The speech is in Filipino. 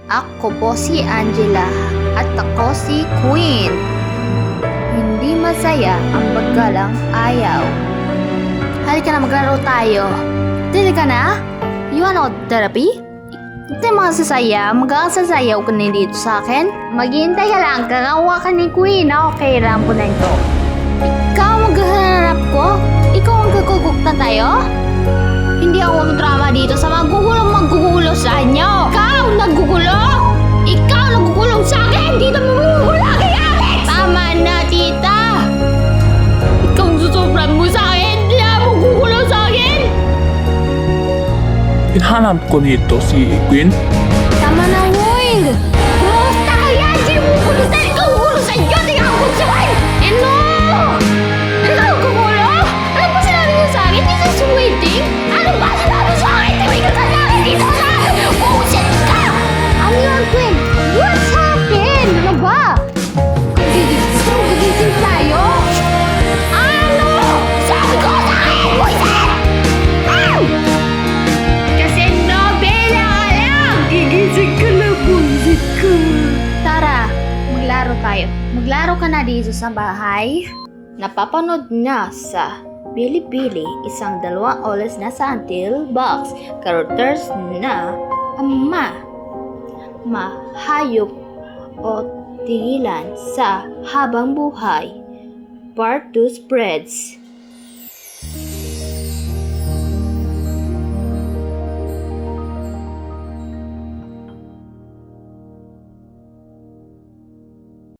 Ako po si Angela at ako si Queen. Hindi masaya ang paggalang ayaw. Halika na, maglaro tayo. Dili ka na? You want therapy? Ito yung mga sasaya, magkakasasayaw ka na dito sa akin. Maghihintay ka lang, kakawa ka ni Queen. Okay, rampo na ito. Ikaw maghahanap ko? Ikaw ang kakugukta tayo? Hindi ako ang drama dito sa maggugulo sa inyo. Ikaw naggugulo? Ikaw nagugulong sa akin! Dito mamumuhula kay Alex! Tama na, tita! Ikaw ang susubran mo sa akin! Hindi ako magugulo sa akin! Hinahanap ko nito si Queen. Tama na, Wing! Kumusta ka yan? Sino mo gulo sa ikaw? Gulo sa iyo! Di ako gutsuin! Ano? Ikaw gugulo? Ano ba sinabi mo sa akin? This is waiting? Ano ba sinabi sa akin? Tawag ka sa akin dito na! Bullshit ka! Ano yun, Queen? What's happened? Ano ba? Gigising tayo? Ano? Sabi ko sa akin! Bullshit! Ow! Kasi nobela ka lang! Gigising ka na, bullshit ka! Tara, maglaro tayo. Maglaro ka na dito sa bahay. Napapanood na sa Bilibili, isang 2 oras na sa Until Box. Characters na ama, mahayop o tigilan sa habang buhay. Part 2 spreads.